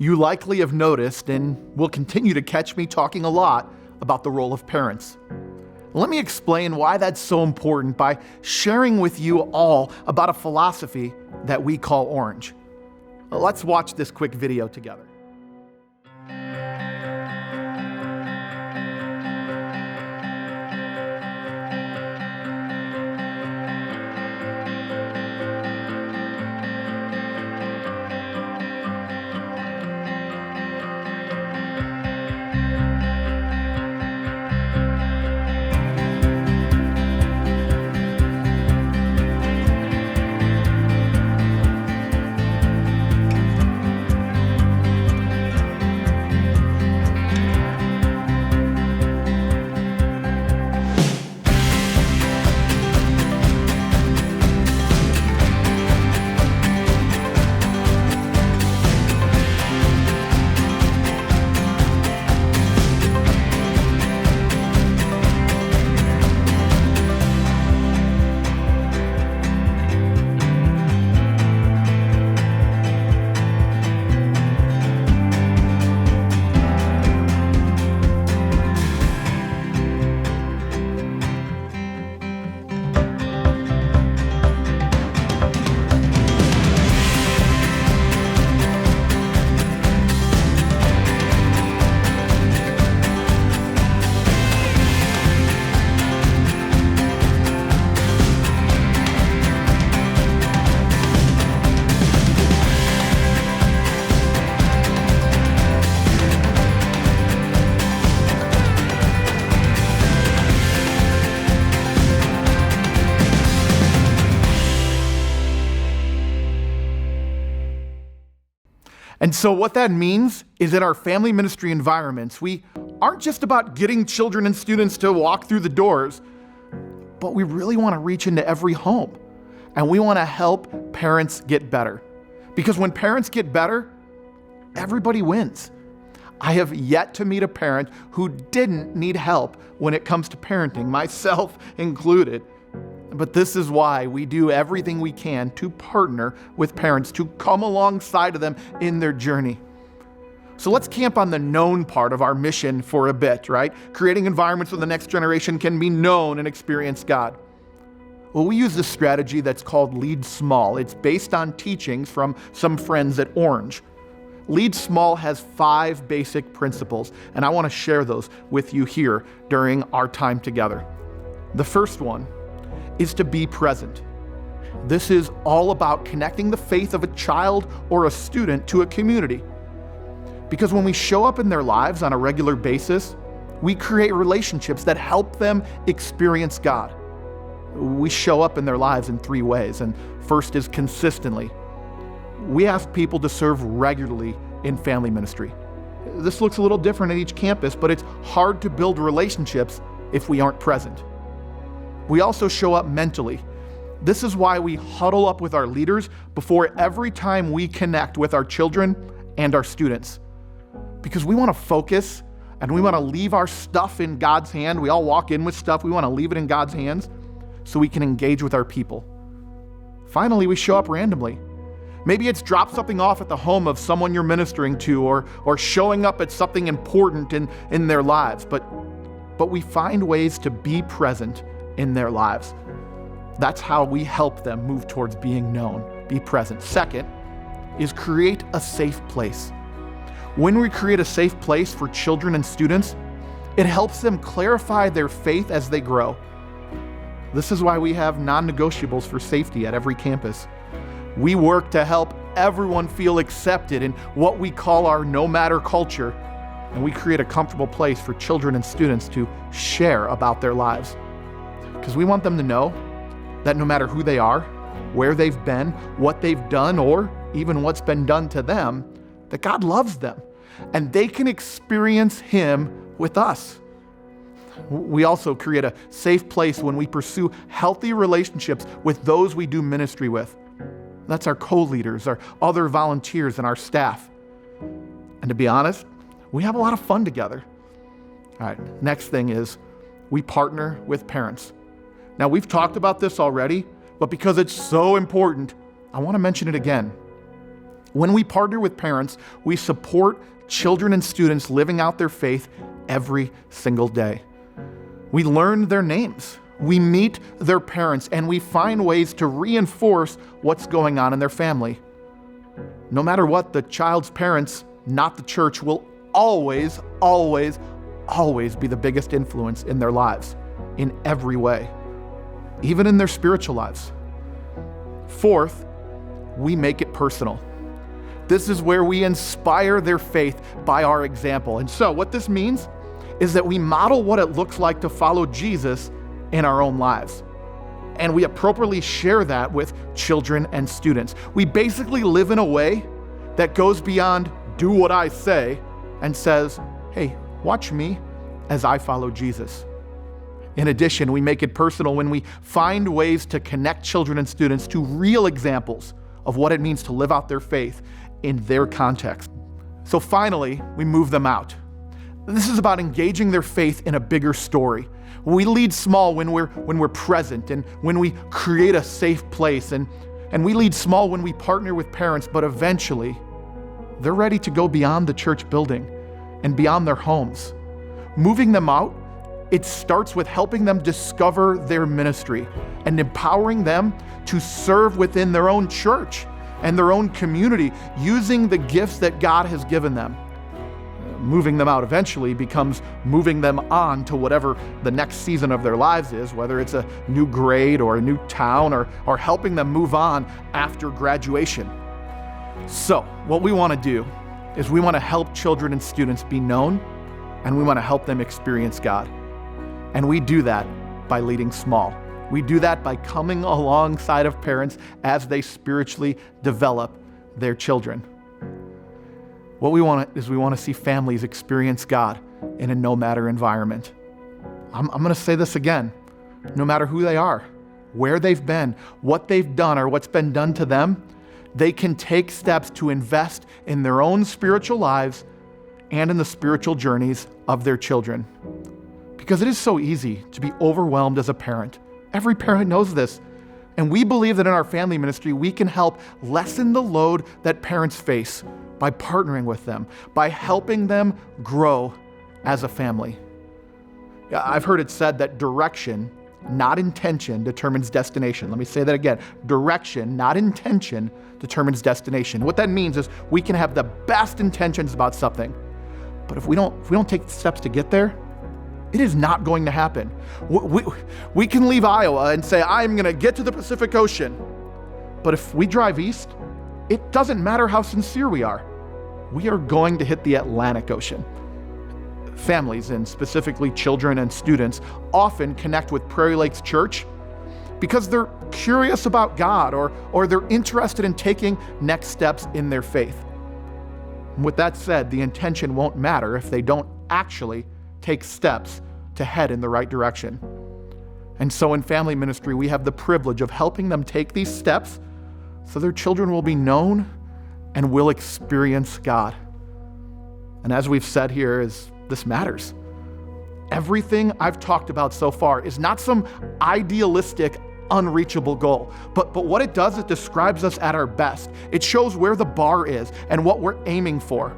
You likely have noticed and will continue to catch me talking a lot about the role of parents. Let me explain why that's so important by sharing with you all about a philosophy that we call Orange. Let's watch this quick video together. And so what that means is in our family ministry environments, we aren't just about getting children and students to walk through the doors, but we really want to reach into every home. And we want to help parents get better. Because when parents get better, everybody wins. I have yet to meet a parent who didn't need help when it comes to parenting, myself included. But this is why we do everything we can to partner with parents, to come alongside of them in their journey. So let's camp on the known part of our mission for a bit, right? Creating environments where the next generation can be known and experience God. Well, we use this strategy that's called Lead Small. It's based on teachings from some friends at Orange. Lead Small has 5 basic principles, and I want to share those with you here during our time together. The first one is to be present. This is all about connecting the faith of a child or a student to a community. Because when we show up in their lives on a regular basis, we create relationships that help them experience God. We show up in their lives in 3 ways, and first is consistently. We ask people to serve regularly in family ministry. This looks a little different at each campus, but it's hard to build relationships if we aren't present. We also show up mentally. This is why we huddle up with our leaders before every time we connect with our children and our students. Because we want to focus and we want to leave our stuff in God's hand. We all walk in with stuff. We want to leave it in God's hands so we can engage with our people. Finally, we show up randomly. Maybe it's drop something off at the home of someone you're ministering to or showing up at something important in their lives. But we find ways to be present in their lives. That's how we help them move towards being known, be present. Second is create a safe place. When we create a safe place for children and students, it helps them clarify their faith as they grow. This is why we have non-negotiables for safety at every campus. We work to help everyone feel accepted in what we call our no matter culture, and we create a comfortable place for children and students to share about their lives. Because we want them to know that no matter who they are, where they've been, what they've done, or even what's been done to them, that God loves them and they can experience Him with us. We also create a safe place when we pursue healthy relationships with those we do ministry with. That's our co-leaders, our other volunteers, and our staff. And to be honest, we have a lot of fun together. All right, next thing is we partner with parents. Now, we've talked about this already, but because it's so important, I want to mention it again. When we partner with parents, we support children and students living out their faith every single day. We learn their names, we meet their parents, and we find ways to reinforce what's going on in their family. No matter what, the child's parents, not the church, will always, always, always be the biggest influence in their lives in every way, even in their spiritual lives. Fourth, we make it personal. This is where we inspire their faith by our example. And so what this means is that we model what it looks like to follow Jesus in our own lives. And we appropriately share that with children and students. We basically live in a way that goes beyond do what I say and says, hey, watch me as I follow Jesus. In addition, we make it personal when we find ways to connect children and students to real examples of what it means to live out their faith in their context. So finally, we move them out. This is about engaging their faith in a bigger story. We lead small when we're present and when we create a safe place, and we lead small when we partner with parents, but eventually they're ready to go beyond the church building and beyond their homes. Moving them out, it starts with helping them discover their ministry and empowering them to serve within their own church and their own community using the gifts that God has given them. Moving them out eventually becomes moving them on to whatever the next season of their lives is, whether it's a new grade or a new town or helping them move on after graduation. So what we want to do is we want to help children and students be known, and we want to help them experience God. And we do that by leading small. We do that by coming alongside of parents as they spiritually develop their children. What we want is we want to see families experience God in a no matter environment. I'm going to say this again. No matter who they are, where they've been, what they've done, or what's been done to them, they can take steps to invest in their own spiritual lives and in the spiritual journeys of their children. Because it is so easy to be overwhelmed as a parent. Every parent knows this. And we believe that in our family ministry, we can help lessen the load that parents face by partnering with them, by helping them grow as a family. I've heard it said that direction, not intention, determines destination. Let me say that again. Direction, not intention, determines destination. What that means is we can have the best intentions about something, but if we don't take steps to get there, it is not going to happen. We can leave Iowa and say, I'm going to get to the Pacific Ocean. But if we drive east, it doesn't matter how sincere we are. We are going to hit the Atlantic Ocean. Families, and specifically children and students, often connect with Prairie Lakes Church because they're curious about God or they're interested in taking next steps in their faith. And with that said, the intention won't matter if they don't actually take steps to head in the right direction. And so in family ministry, we have the privilege of helping them take these steps so their children will be known and will experience God. And as we've said here, this matters. Everything I've talked about so far is not some idealistic, unreachable goal, but what it does, it describes us at our best. It shows where the bar is and what we're aiming for.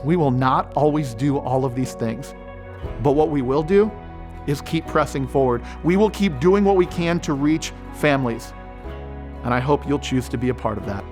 We will not always do all of these things, but what we will do is keep pressing forward. We will keep doing what we can to reach families, and I hope you'll choose to be a part of that.